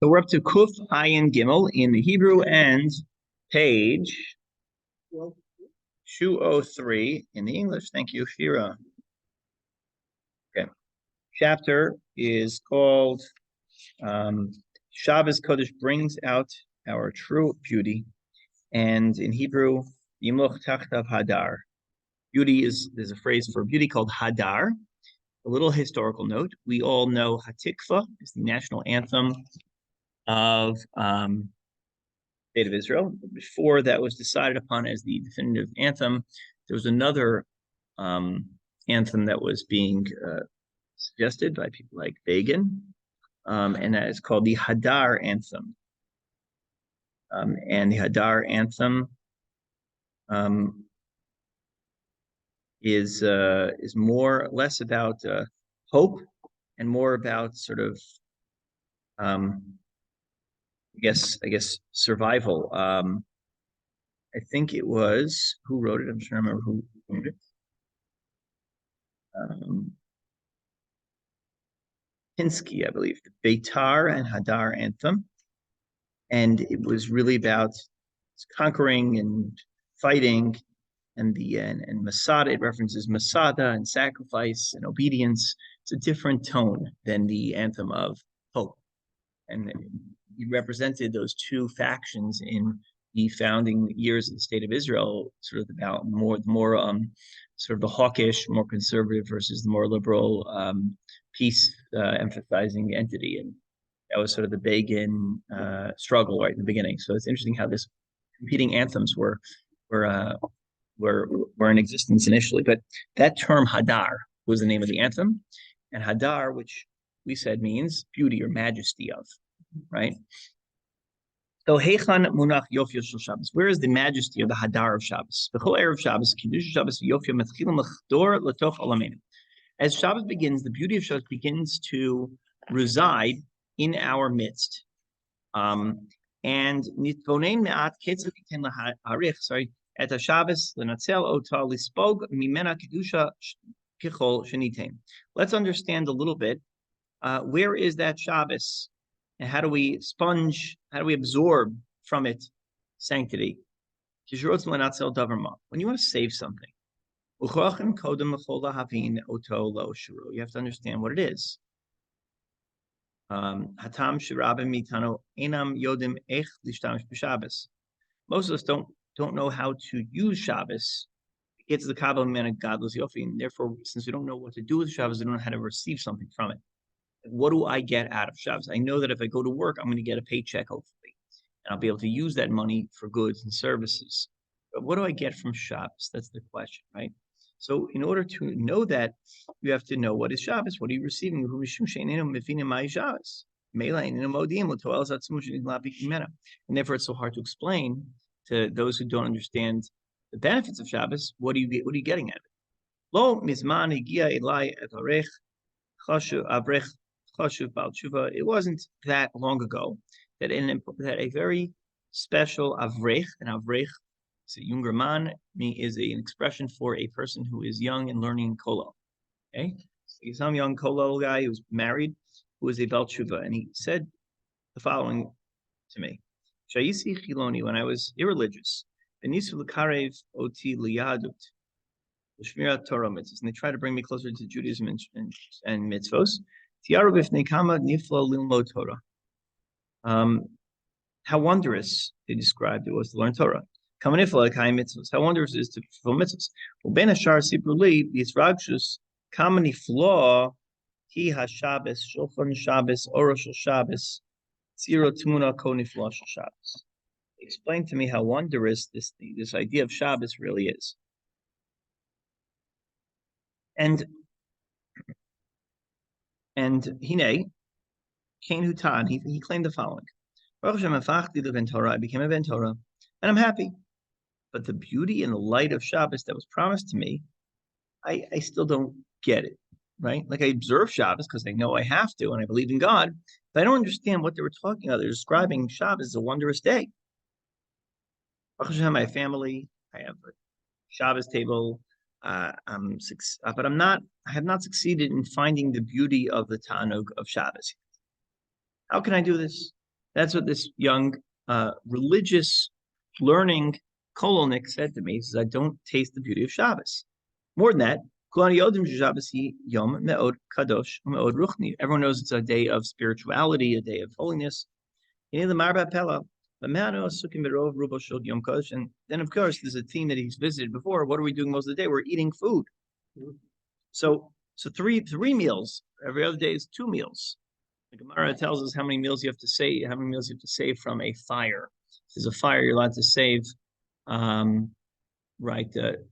So we're up to Kuf Ayin Gimel in the Hebrew and page 203 in the English. Thank you, Shira. Okay. Chapter is called Shabbos Kodesh brings out our true beauty. And in Hebrew, Yimuch Tachtav Hadar. There's a phrase for beauty called Hadar. A little historical note. We all know Hatikva is the national anthem of State of Israel. Before that was decided upon as the definitive anthem, there was another anthem that was being suggested by people like Begin, and that is called the Hadar anthem. And the Hadar anthem is more less about hope and more about sort of I guess survival. I think it was who wrote it. I'm trying to remember who wrote it. Pinsky, I believe, the Beitar and Hadar anthem, and it was really about conquering and fighting, and Masada. It references Masada and sacrifice and obedience. It's a different tone than the anthem of hope, and he represented those two factions in the founding years of the state of Israel, sort of about more sort of the hawkish, more conservative versus the more liberal, peace emphasizing entity. And that was sort of the Begin struggle right in the beginning. So it's interesting how this competing anthems were in existence initially. But that term Hadar was the name of the anthem. And Hadar, which we said means beauty or majesty of, right? So Heichan Munach Yofio Shel Shabbos. Where is the majesty of the Hadar of Shabbos? B'chol erev Shabbos, Kiddush Shabbos Yofio Metchilim L'chdor L'toch Olameinu. As Shabbos begins, the beauty of Shabbos begins to reside in our midst. And Nitvonein Me'at Ketzah Kiten L'harich, sorry, at Shabbos L'natzel Ota L'spog Mimena Kedusha Kichol Shenitain. Let's understand a little bit. Where is that Shabbos? And how do we absorb from it sanctity? When you want to save something, you have to understand what it is. Most of us don't know how to use Shabbos. It gets the Kabbalah man of godless yofi, and therefore, since we don't know what to do with Shabbos, we don't know how to receive something from it. What do I get out of Shabbos? I know that if I go to work, I'm going to get a paycheck, hopefully, and I'll be able to use that money for goods and services. But what do I get from Shabbos? That's the question, right? So in order to know that, you have to know what is Shabbos. What are you receiving? And therefore, it's so hard to explain to those who don't understand the benefits of Shabbos. What are you getting out of it? Lo mizman higia elai et arech chashuv avrech. It wasn't that long ago that a very special avrech, an avrech, is a younger man, is an expression for a person who is young and learning kolel. Okay, so some young kolel guy who's married, who is a bal tshuva, and he said the following to me: Shayisi chiloni, when I was irreligious, benisu l'karev oti liyadut, l'shmirat Torah mitzvos, and they tried to bring me closer to Judaism and mitzvos. How wondrous they described it was to learn Torah. How wondrous it is to fulfill mitzvahs. Explain to me how wondrous this idea of Shabbos really is. And Hine, Cain Hutan, he claimed the following: I became a Ben Torah, and I'm happy. But the beauty and the light of Shabbos that was promised to me, I still don't get it, right? Like I observe Shabbos because I know I have to, and I believe in God, but I don't understand what they were talking about. They're describing Shabbos as a wondrous day. I have family, I have a Shabbos table, but I have not succeeded in finding the beauty of the Tanug of Shabbos. How can I do this? That's what this young religious learning Kolonik said to me. He says, I don't taste the beauty of Shabbos. More than that, everyone knows it's a day of spirituality, a day of holiness. And then, of course, there's a theme that he's visited before. What are we doing most of the day? We're eating food. So three meals. Every other day is 2 meals. The Gemara tells us how many meals you have to save from a fire. If there's a fire, you're allowed to save,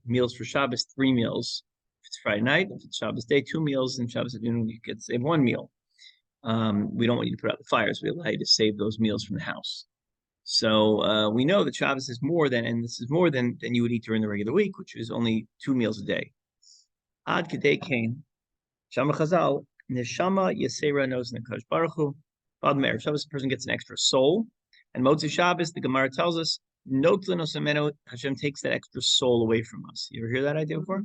meals for Shabbos, 3 meals. If it's Friday night, if it's Shabbos day, 2 meals, and Shabbos afternoon, you could save 1 meal. We don't want you to put out the fires. We allow you to save those meals from the house. So we know that Shabbos is more than, and this is more than you would eat during the regular week, which is only 2 meals a day. Ad Kedei Kain, Shama Chazal, Neshama Yesera knows Nekadosh Baruch Hu. Me'er Shabbos, a person gets an extra soul, and Motzei Shabbos, the Gemara tells us, Notlin Osameno, Hashem takes that extra soul away from us. You ever hear that idea before?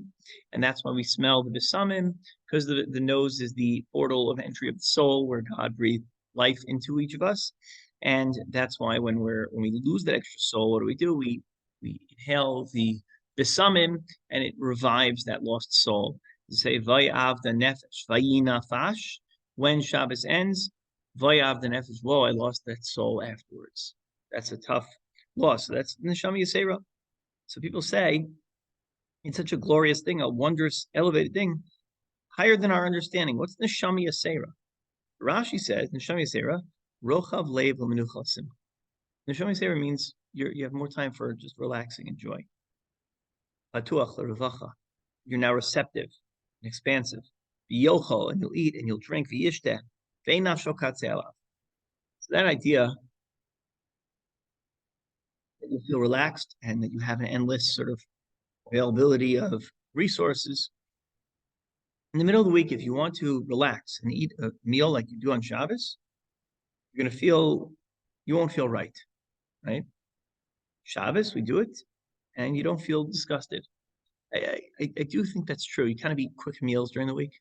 And that's why we smell the Besamim, because the nose is the portal of entry of the soul, where God breathed life into each of us. And that's why when we lose that extra soul, what do? We inhale the Besamim, and it revives that lost soul. Say Vayav the Nefesh, Vayina Fash. When Shabbos ends, Vayav the Nefesh. Whoa, I lost that soul afterwards. That's a tough loss. So that's Neshama Yisera. So people say it's such a glorious thing, a wondrous, elevated thing, higher than our understanding. What's Neshama Yisera? Rashi says Neshama Yisera, Rochav Lev L'Menucha Simcha. Neshama Yisera means you have more time for just relaxing and joy. Patuach L'Revacha. You're now receptive and expansive. V'yochol, and you'll eat and you'll drink. V'yishteh, ve'nafsho katzeh. So that idea that you feel relaxed and that you have an endless sort of availability of resources. In the middle of the week, if you want to relax and eat a meal like you do on Shabbos, you won't feel right? Shabbos, we do it, and you don't feel disgusted. I do think that's true. You kind of eat quick meals during the week,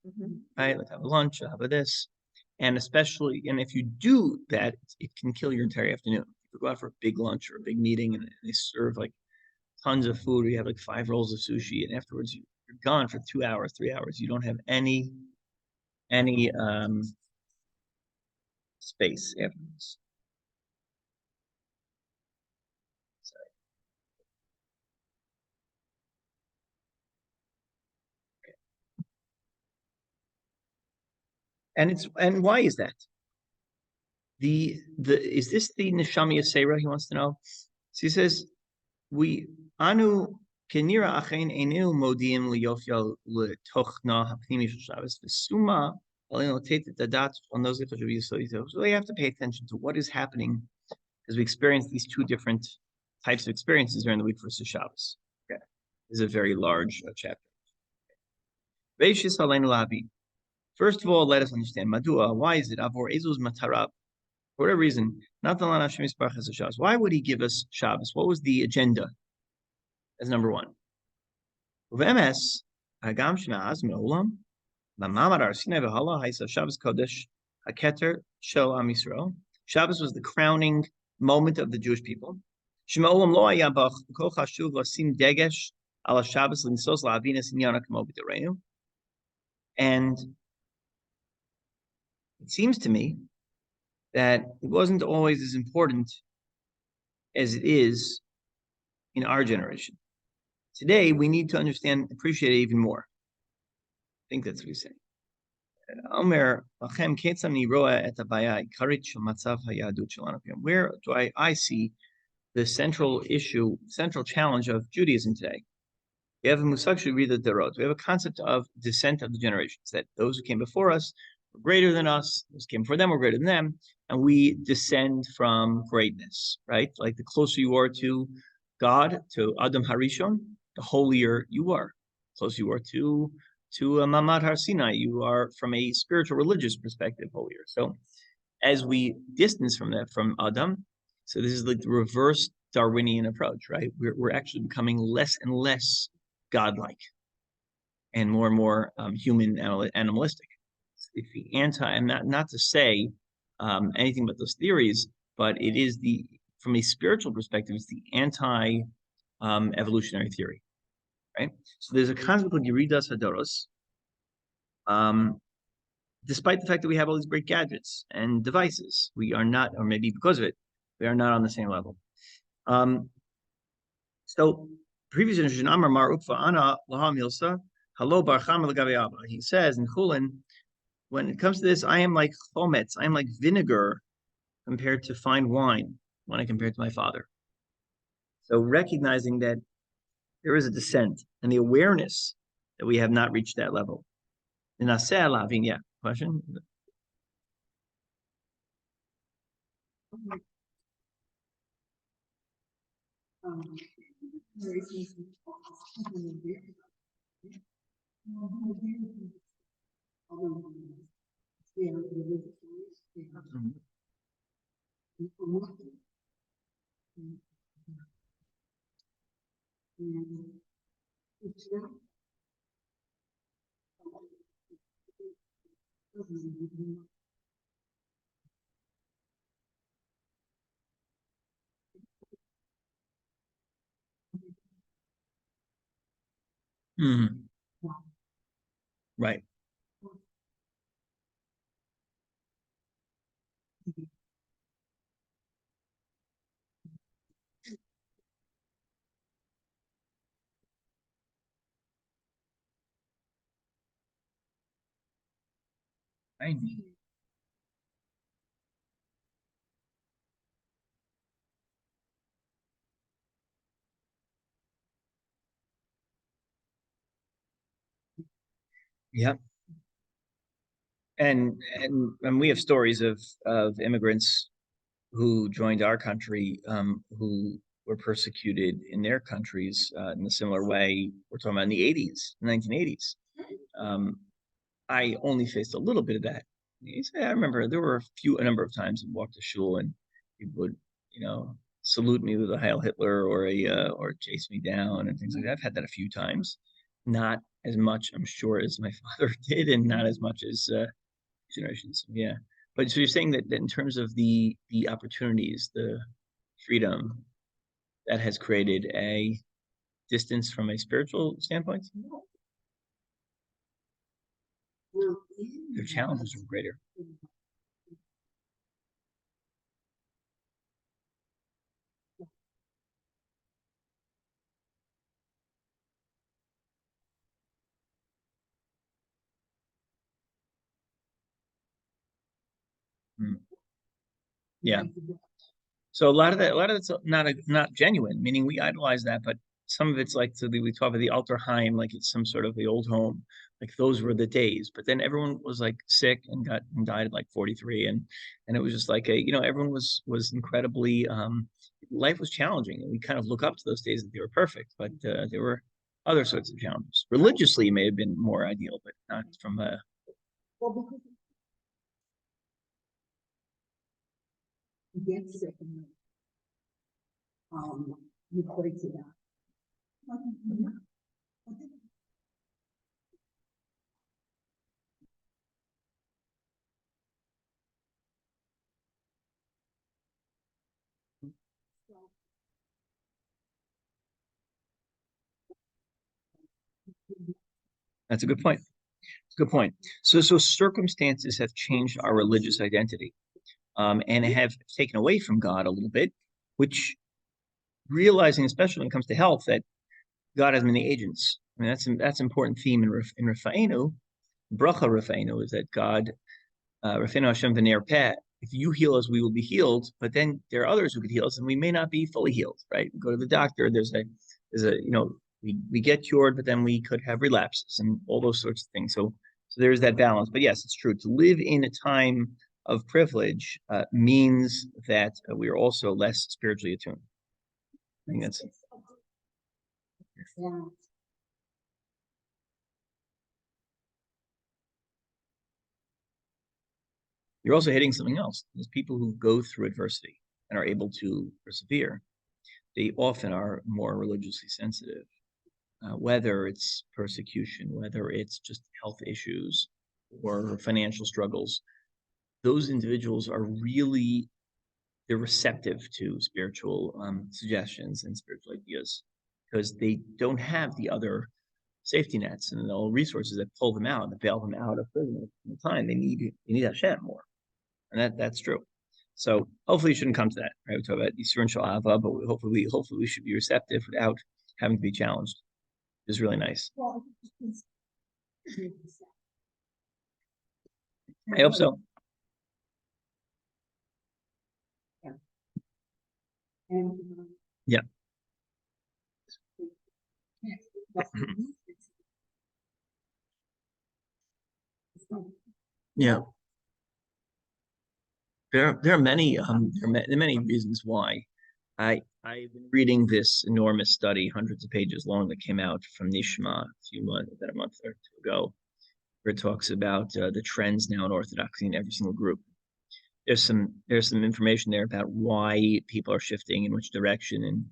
right? Like have a lunch, have a this. And if you do that, it can kill your entire afternoon. If you go out for a big lunch or a big meeting and they serve like tons of food, or you have like 5 rolls of sushi, and afterwards you're gone for 2 hours, 3 hours. You don't have any space afterwards. And why is that? Is this the Neshama Yisera? He wants to know. So he says, we anu kenira achen enu modim liyofya letochna hapnimi shel Shabbos v'suma alenu tetet dadat on those that should be so we have to pay attention to what is happening as we experience these 2 different types of experiences during the week versus Shabbos. Okay, this is a very large chapter. Veishis alenu labi. First of all, let us understand Madua. Why is it Avor Ezuz Matarab? For whatever reason, not the Lan Hashem Yisparach as a Shabbos. Why would he give us Shabbos? What was the agenda? As number 1. Uvemes Hagam Shnaaz Me'olam Mamamar Arsinai V'Hala Haisa Shabbos Kodesh Haketer Shel Am Yisrael. Shabbos was the crowning moment of the Jewish people. Shme'olam Lo Haya Bach Kol Chashuv Lasim Degesh Ala Shabbos L'Nsos La'avinas Inyana K'mo B'Tereinu. And it seems to me that it wasn't always as important as it is in our generation. Today, we need to understand, appreciate it even more. I think that's what he's saying. Where do I see the central challenge of Judaism today? We have a musag should read the road. We have a concept of descent of the generations, that those who came before us were greater than us, those who came before them were greater than them, and we descend from greatness, right? Like the closer you are to God, to Adam Harishon, the holier you are. The closer you are to Mamad Har Sinai, you are from a spiritual religious perspective holier. So as we distance from Adam, so this is like the reverse Darwinian approach, right? We're actually becoming less and less godlike and more human, animalistic. If the and not to say anything but those theories, but it is from a spiritual perspective, it's the anti-evolutionary theory, right? So there's a concept called Yeridas Hadoros, despite the fact that we have all these great gadgets and devices, we are not, or maybe because of it, we are not on the same level. So previous generation, Amar Mar Ukva Ana Laha Milsa, Halo Barcham Lagabe. He says in Chulin, when it comes to this, I am like chometz, I am like vinegar compared to fine wine when I compare it to my father. So recognizing that there is a descent and the awareness that we have not reached that level. Yeah, question? Mm-hmm. Right. Right. Yeah. And we have stories of immigrants who joined our country, who were persecuted in their countries in a similar way. We're talking about in the 80s, 1980s. Um, I only faced a little bit of that. I remember there were a number of times I walked to shul and people would, salute me with a Heil Hitler or chase me down and things like that. I've had that a few times, not as much, I'm sure, as my father did, and not as much as generations. Yeah, but so you're saying that in terms of the opportunities, the freedom that has created a distance from a spiritual standpoint, their challenges are greater. Mm. Yeah. So a lot of it's not genuine, meaning we idolize that, but some of it's like we talk about the Alterheim, like it's some sort of the old home, like those were the days. But then everyone was like sick and died at like 43, and it was just like everyone was incredibly life was challenging, and we kind of look up to those days that they were perfect, but there were other sorts of challenges. Religiously, it may have been more ideal, but not from a That's a good point. Good point. So circumstances have changed our religious identity, and have taken away from God a little bit, which realizing, especially when it comes to health, that God has many agents. I mean, that's an important theme in Rafa'inu. Bracha Rafa'inu is that God, Rafa'inu Hashem v'ner peh. If you heal us, we will be healed. But then there are others who could heal us, and we may not be fully healed. Right? We go to the doctor. We get cured, but then we could have relapses and all those sorts of things. So there's that balance. But yes, it's true. To live in a time of privilege means that we are also less spiritually attuned. I think that's you're also hitting something else. There's people who go through adversity and are able to persevere. They often are more religiously sensitive, whether it's persecution, whether it's just health issues or financial struggles. Those individuals are really they're receptive to spiritual suggestions and spiritual ideas because they don't have the other safety nets and the resources that pull them out, that bail them out of prison at the time. They need Hashem more, and that's true. So hopefully, it shouldn't come to that. Right? We talk about Yisur and Shalava, but hopefully we should be receptive without having to be challenged. It's really nice. I hope so. Yeah. Yeah. There are many many reasons why. I've been reading this enormous study, hundreds of pages long, that came out from Nishma about a month or two ago, where it talks about the trends now in Orthodoxy in every single group. There's some information there about why people are shifting in which direction and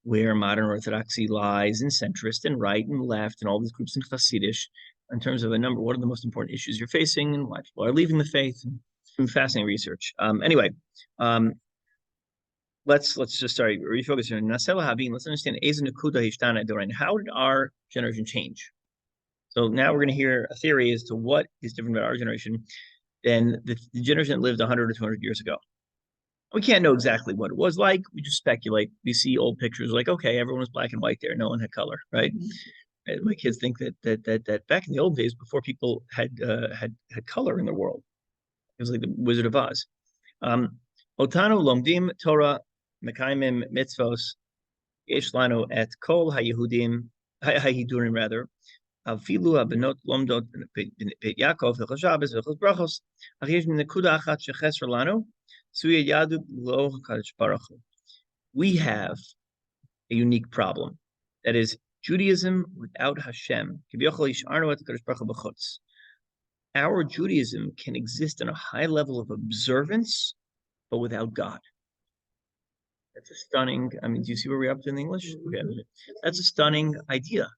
where modern Orthodoxy lies in centrist and right and left and all these groups in Hasidish in terms of what are the most important issues you're facing and why people are leaving the faith. And some fascinating research. Anyway, let's just start refocus here. Let's understand how did our generation change? So now we're going to hear a theory as to what is different about our generation than the generation that lived 100 or 200 years ago. We can't know exactly what it was like. We just speculate. We see old pictures like, okay, everyone was black and white there. No one had color, right? And my kids think that back in the old days, before people had color in the world, it was like the Wizard of Oz. Otanu lomdim Torah mekaimim mitzvos yesh lanu et kol haYehudim haYidurim rather afilu habenot lomdot beit Yaakov v'chol Shabbos v'chol brachos ach yesh nekuda achat shecheser lanu suya yadu lo HaKadosh Baruch Hu. We have a unique problem, that is Judaism without Hashem. Our Judaism can exist on a high level of observance, but without God. That's a stunning, do you see where we're up to in English? Okay. That's a stunning idea,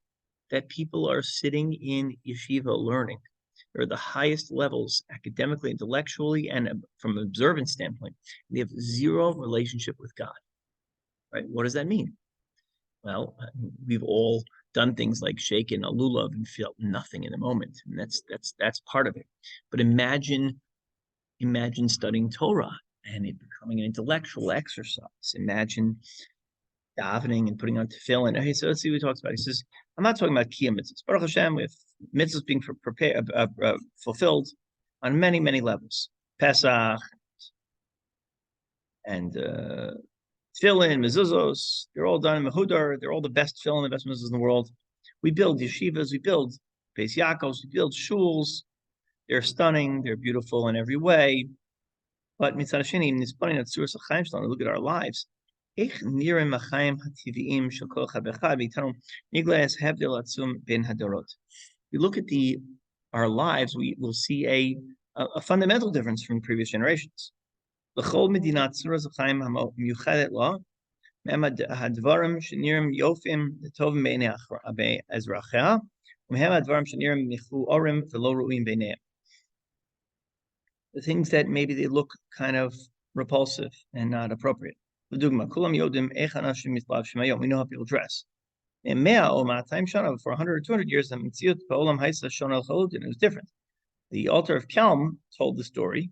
that people are sitting in yeshiva learning. They're at the highest levels, academically, intellectually, and from an observance standpoint. They have zero relationship with God. Right? What does that mean? Well, we've all done things like shaken a lulav and felt nothing in the moment, and that's part of it. But imagine studying Torah and it becoming an intellectual exercise. Imagine davening and putting on tefillin. Okay, so let's see what he talks about. He says, I'm not talking about kiyum mitzvahs. Baruch Hashem, with mitzvahs being fulfilled on many, many levels. Pesach and tefillin, mezuzos, they're all done in Mahudar. They're all the best tefillin, the best mezuzos in the world. We build yeshivas, we build Beis Yaakovs, we build shuls. They're stunning, they're beautiful in every way. But mitzad hasheni, it's funny that Surah Chaim Shalom, look at our lives. You look at our lives, we will see a fundamental difference from previous generations. L'chol medinat Surah Chaim miyuchadet la, hadvarim shenirim yofim tovim beinei ezrachea, u'mehem hadvarim shenirim michu orim v'lo ru'im beinei. The things that maybe they look kind of repulsive and not appropriate. We know how people dress. For 100 or 200 years, it was different. The altar of Kelm told the story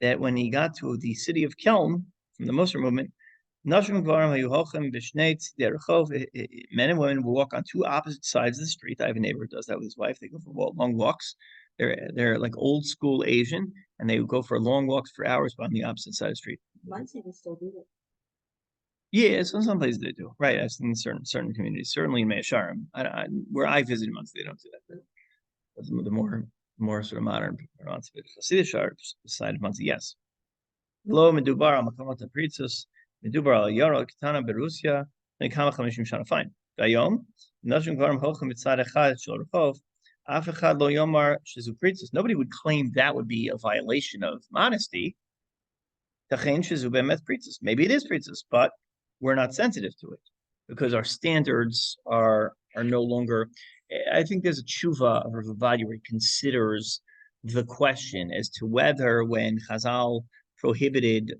that when he got to the city of Kelm from the Musar movement, men and women will walk on two opposite sides of the street. I have a neighbor who does that with his wife. They go for long walks. They're like old school Asian, and they go for long walks for hours on the opposite side of the street. Muncie still do it. Yeah, so some places they do. Right, I've seen certain communities, certainly in Meisharim. Where I visited Muncie, they don't do that. But the more sort of modern amounts of it. Hasidish side of Muncie, yes. Lo medubar al makamot hapritzos, medubar al yaro kitana berussia, nekama 50 shana. Fine. Gayom, nashim gvarim hochem mitzad echad shel rechov. Nobody would claim that would be a violation of modesty. Maybe it is pritzos, but we're not sensitive to it because our standards are no longer. I think there's a tshuva of Rav Ovadia where he considers the question as to whether when Chazal prohibited,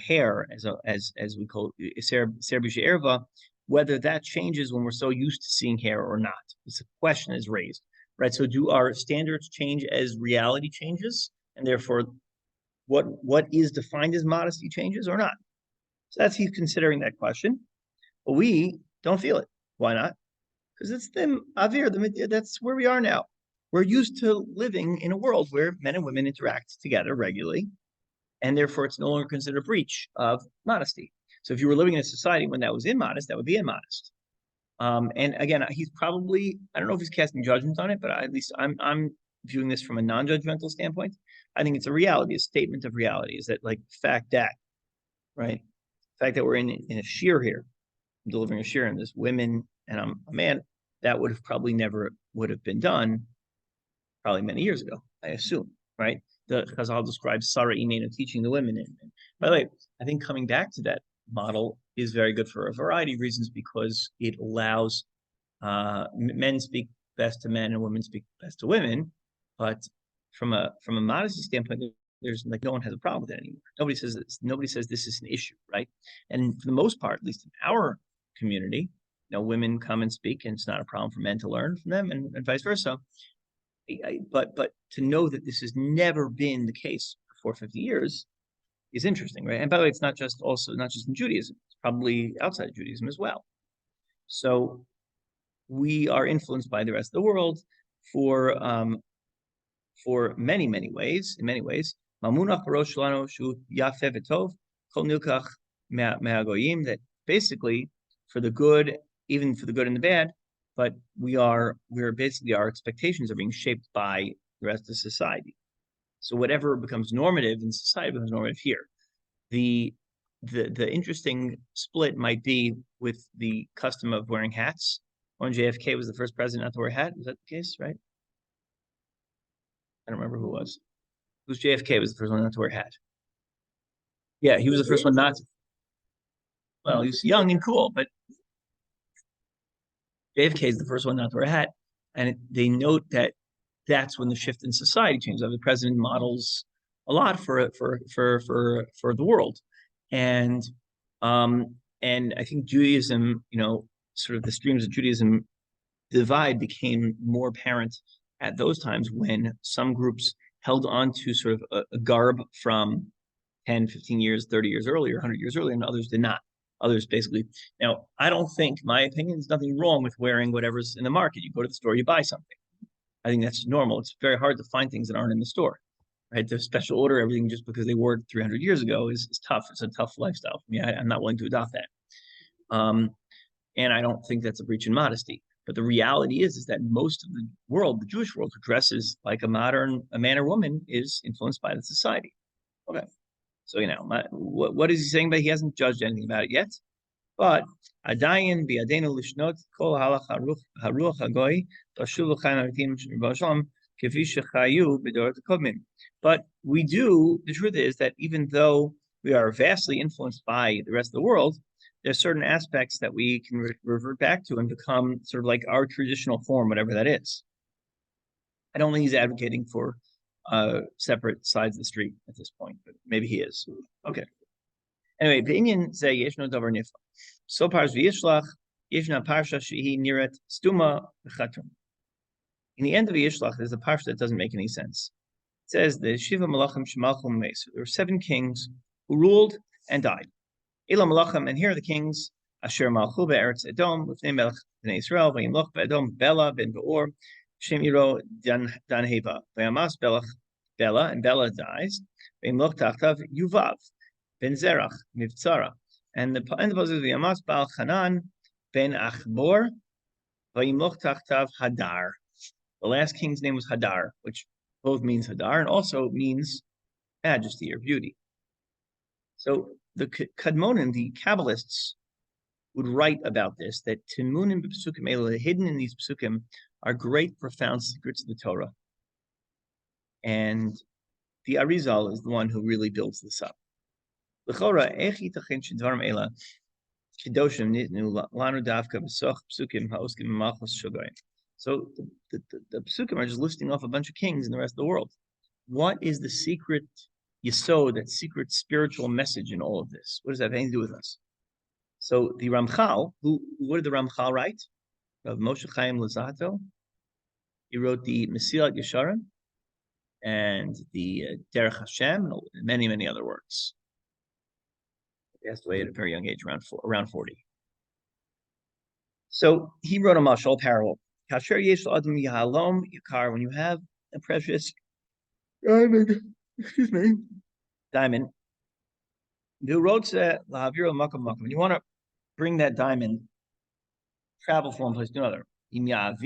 hair as we call Serbisha erva, whether that changes when we're so used to seeing hair or not. This question is raised, right? So do our standards change as reality changes, and therefore what is defined as modesty changes or not? So he's considering that question. But we don't feel it. Why not? Because it's the avir, that's where we are now. We're used to living in a world where men and women interact together regularly, and therefore it's no longer considered a breach of modesty. So if you were living in a society when that was immodest, that would be immodest. And again, he's probably, I don't know if he's casting judgment on it, but at least I'm viewing this from a non-judgmental standpoint. I think it's a reality, a statement of reality, is that like the fact that, right? The fact that we're in a shear here, delivering a shir, and there's women and I'm a man, that would have probably never would have been done probably many years ago, I assume, right? The Chazal describes Sarah Imenu teaching the women. And by the way, I think coming back to that model is very good for a variety of reasons, because it allows men speak best to men and women speak best to women. But from a modesty standpoint, there's like no one has a problem with that anymore. Nobody says this is an issue, right? And for the most part, at least in our community, women come and speak, and it's not a problem for men to learn from them, and vice versa. But to know that this has never been the case for 50 years is interesting, right? And by the way, it's not just in Judaism; it's probably outside of Judaism as well. So we are influenced by the rest of the world for many ways. In many ways, that basically for the good, even for the good and the bad, but we're basically, our expectations are being shaped by the rest of society. So whatever becomes normative in society becomes normative here. The interesting split might be with the custom of wearing hats. When JFK was the first president not to wear a hat, was that the case, right? I don't remember who it was. It was JFK was the first one not to wear a hat. Yeah, he was the first one not to. Well, he was young and cool, but JFK is the first one not to wear a hat, and they note that that's when the shift in society changes. The president models a lot for the world, and I think Judaism, sort of the streams of Judaism divide became more apparent at those times when some groups held on to sort of a garb from 10, 15 years, 30 years earlier, 100 years earlier, and others did not. Others basically. Now, I don't think, my opinion, there's nothing wrong with wearing whatever's in the market. You go to the store, you buy something. I think that's normal. It's very hard to find things that aren't in the store, right? To special order everything just because they wore it 300 years ago is tough. It's a tough lifestyle for me. I'm not willing to adopt that. And I don't think that's a breach in modesty. But the reality is that most of the world, the Jewish world, who dresses like a man or woman, is influenced by the society. Okay. So, what is he saying? But he hasn't judged anything about it yet. But adayin bi'adenu lishnot kol halach haruach hagoy tashuv l'chaim haritim b'shalom kefi shechayu b'dorot hakodmim. But the truth is that even though we are vastly influenced by the rest of the world, there's certain aspects that we can revert back to and become sort of like our traditional form, whatever that is. I don't think he's advocating for separate sides of the street at this point, but maybe he is. Okay. Anyway, b'inyan zeh yeshno davar nifla. So pars v'yishlach yeshna parsha shehi niret stuma v'chatum. In the end of V'yishlach, there's a parsha that doesn't make any sense. It says the Shiva Malachim Shemalchum Meis. There were 7 kings who ruled and died. Ela Malachim, and here are the kings. Asher Malchu be'eretz Edom, Lifnei Melech Bnei Yisrael, V'yimloch be'Edom, Bela ben Beor, Shem Yiro Danheva, V'yamas Bela, and Bela dies. V'yimloch Tachtav Yuvav, ben Zerach, Mivtzara. And the end of the V'yamas Baal Chanan, ben Achbor, V'yimloch Tachtav Hadar. The last king's name was Hadar, which both means Hadar and also means majesty or beauty. So the Kadmonim, the Kabbalists, would write about this, that Timunim b'Pesukim Ela, hidden in these Pesukim, are great, profound secrets of the Torah. And the Arizal is the one who really builds this up. L'chora, ech yitachin shedvarim ela kedoshim nitnu lanu davka b'soch Pesukim ha'oskim malchus shogoyim. So the Pesukim are just listing off a bunch of kings in the rest of the world. What is the secret yesod, that secret spiritual message in all of this? What does that have anything to do with us? So the Ramchal, what did the Ramchal write? Of Moshe Chaim Luzzatto. He wrote the Mesilat Yesharim and the Derech Hashem and many, many other works. He passed away at a very young age, around 40. So he wrote a mashal parable. Kasher yesh adam yahalom yakar. When you have a precious diamond, diamond. When you want to bring that diamond, travel from one place to another. If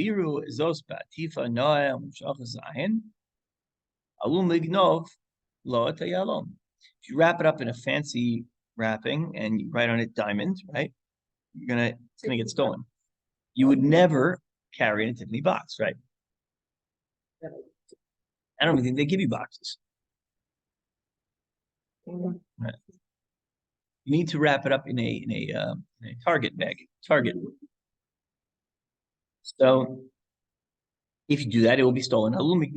you wrap it up in a fancy wrapping and you write on it diamond, right? It's gonna get stolen. You would never carry it in a Tiffany box, right? I don't even think they give you boxes. Right. You need to wrap it up in a Target bag. Target. So if you do that, it will be stolen. Nobody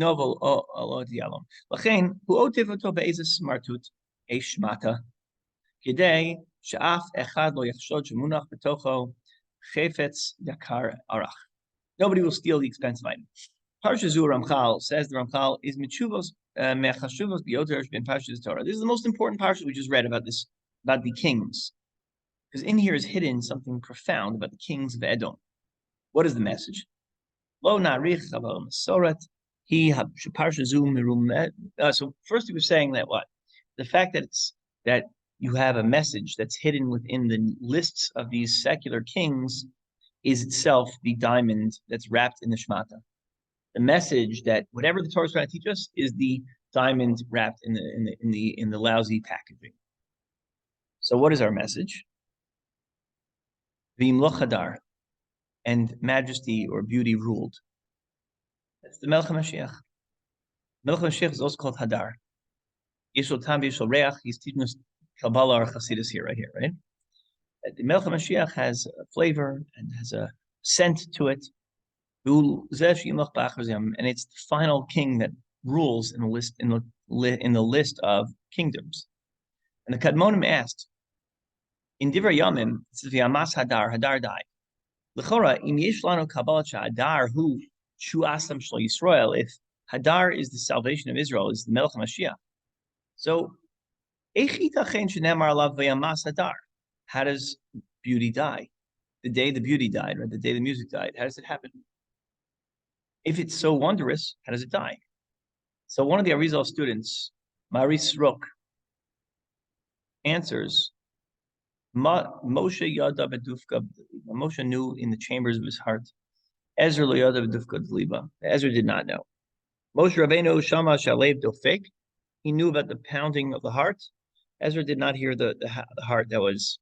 will steal the expensive item. Parsha Zu Ramchal says the Ramchal is Michuvos Mechashuvos Bioter in Parsha Torah. This is the most important parsha we just read about this, about the kings. Because in here is hidden something profound about the kings of Edom. What is the message? Lo narich aval masoret he parsha Zu mirumet. So first he was saying that what? The fact that you have a message that's hidden within the lists of these secular kings is itself the diamond that's wrapped in the Shmata. The message that whatever the Torah is trying to teach us is the diamond wrapped in the lousy packaging. So what is our message? V'im lo chadar, and majesty or beauty ruled. That's the Melech HaMashiach. Melech HaMashiach is also called Hadar. Yeshul Tam Yeshul Reach. He's teaching us Kabbalah or Chassidus here, right here, right? The Melech HaMashiach has a flavor and has a scent to it. And it's the final king that rules in the list of kingdoms. And the Kadmonim asked, in Divrei Yamim, it says V'yamas Hadar died. L'chora im yesh lanu kabbalat Hadar hu shu'asam shel Yisrael. If Hadar is the salvation of Israel, is the Melech HaMashiach. So eich yitachen shenemar alav v'yamas Hadar. How does beauty die? The day the beauty died, right? The day the music died. How does it happen? If it's so wondrous, how does it die? So one of the Arizal students, Maris Rook, answers, Moshe Yada Bedufka. Moshe knew in the chambers of his heart. Ezra lo Yada Bedufka Dliba. Ezra did not know. Moshe Rabbeinu Shama Shalev Dofek. He knew about the pounding of the heart. Ezra did not hear the heart that was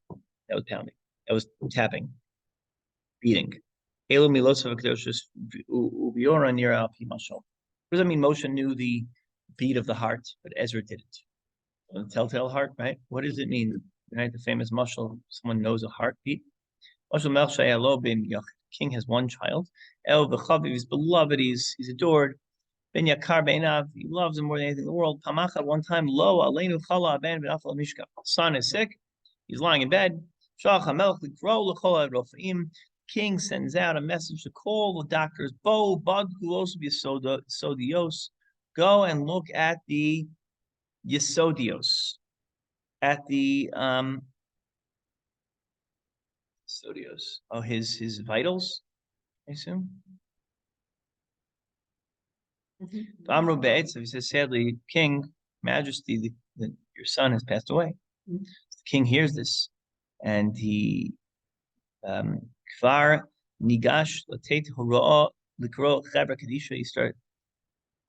pounding, that was tapping, beating. What does that mean? Moshe knew the beat of the heart, but Ezra didn't. The telltale heart, right? What does it mean? Right, the famous mashal, someone knows a heartbeat. King has one child. He's beloved, he's adored. Ben Yakar Beinav, he loves him more than anything in the world. Pamachad, one time, Lo Aleinu Chala Ben Benafal Mishka. Son is sick, he's lying in bed. Shach HaMelech Likro L'Chol HaRofaim. King sends out a message to call the doctors. Bo Bad Kulos Yesodios. Go and look at the Yesodios. At the Yesodios. Oh, his vitals, I assume. Amru Be'etz, he says, sadly, King, Majesty, your son has passed away. The king hears this, and he Kvar Nigash Latet Horoa Likro Chabra Kadisha. He started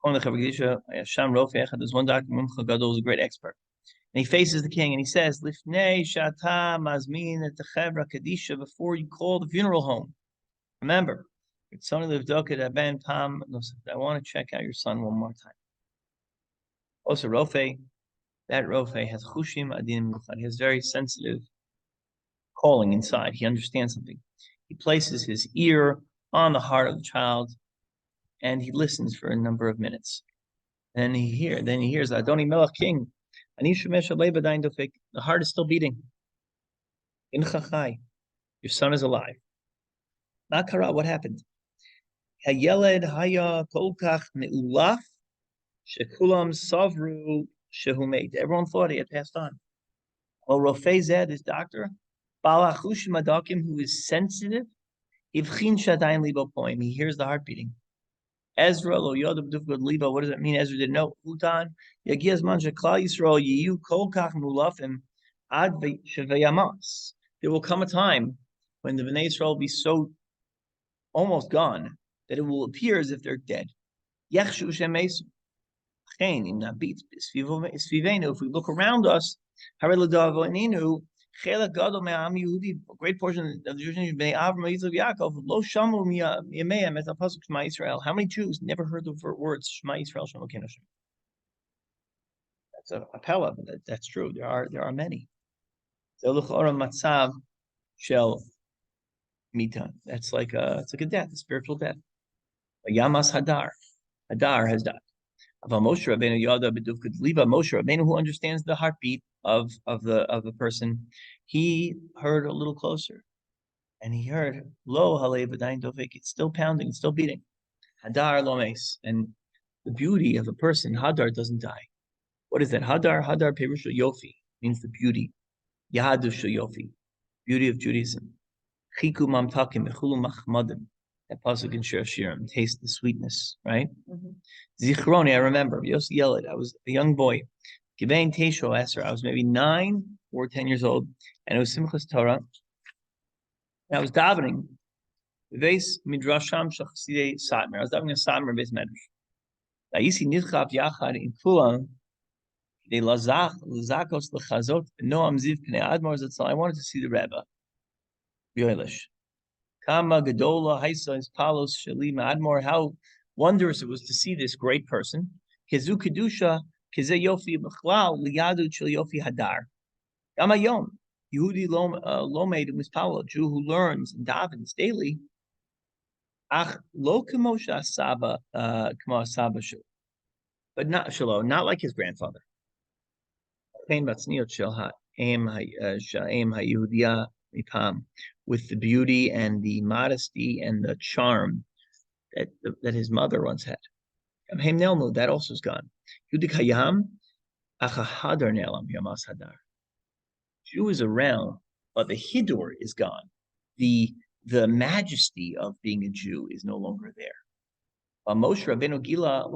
calling the Chabra Kadisha. Sham Rofech. There's one doctor, Mumcha Gadol, is a great expert, and he faces the king and he says, "Lifnei Shata Mazmin at the Chabra Kadisha." Before you call the funeral home, remember. I want to check out your son one more time. Also, Rofe, that Rofe has chushim adin muchad. He has very sensitive calling inside. He understands something. He places his ear on the heart of the child, and he listens for a number of minutes. And then he hears Adoni Melech King. The heart is still beating. In Chachai, your son is alive. Nakara, what happened? Hayeled haya kolkach neulaf shekulam savru shehumed. Everyone thought he had passed on. Well, Rofei Zed, his doctor, Balachush Madakim, who is sensitive, Ivchin Shadayin Libo poem. He hears the heart beating. Ezra lo yodab dufgod libo. What does that mean? Ezra didn't know. Utan yagias man shekla Yisrael yiyu kol kach mulafim ad sheveyamas. There will come a time when the Bnei Yisrael will be so almost gone that it will appear as if they're dead. Yechshu shemesu. If we look around us, a great portion of the Jewish nation, how many Jews never heard the words Shema Yisrael, Shema Elokeinu Hashem? That's a pella, but that's true. There are many. That's like it's like a death, a spiritual death. Yamas Hadar. Hadar has died. Moshe Rabbeinu, who understands the heartbeat of the person, he heard a little closer, and he heard lo halev adayin dofek. It's still pounding, it's still beating. Hadar lomes, and the beauty of a person, Hadar, doesn't die. What is that? Hadar perusha yofi means the beauty. Yahadu yofi, beauty of Judaism. Chiku mamtakim echulu machmadim. That pasuk in Shir Shirim, taste the sweetness, right? Zichroni, I remember. Yossi Yeled, I was a young boy. Gibein Tesho Esser, I was maybe 9 or 10 years old, and it was Simchas Torah. And I was davening. Veis midrasham shachsidei satmer. I was davening a satmer beis medrash. Da'isi nidchav yachad in kulam. De lazakos lechazot noam ziv pnei admor zatzal. I wanted to see the Rebbe. Yoelish. Kama Gadola Haisa Palos Shalim Admor, how wondrous it was to see this great person. Kezu Kedusha, Keze Yofi Bchlal, Liadu Chil Yofi Hadar. Gamayom, Yehudi Lomed Mispalo, Jew who learns and davens daily. Ach Lo Kamosha Saba Kama Saba Shu. But not Shalom, not like his grandfather. Pain Batsniot Shel Ha'em Ha'Yehudiya Mipam. With the beauty and the modesty and the charm that his mother once had. That also is gone. Jew is around, but the hidur is gone. The majesty of being a Jew is no longer there. Moshe Rabbeinu Gila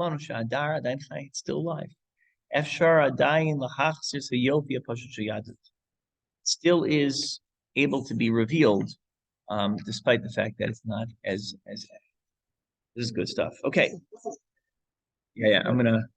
it's still alive. Still is able to be revealed, despite the fact that it's not as this is good stuff. Okay. Yeah, I'm gonna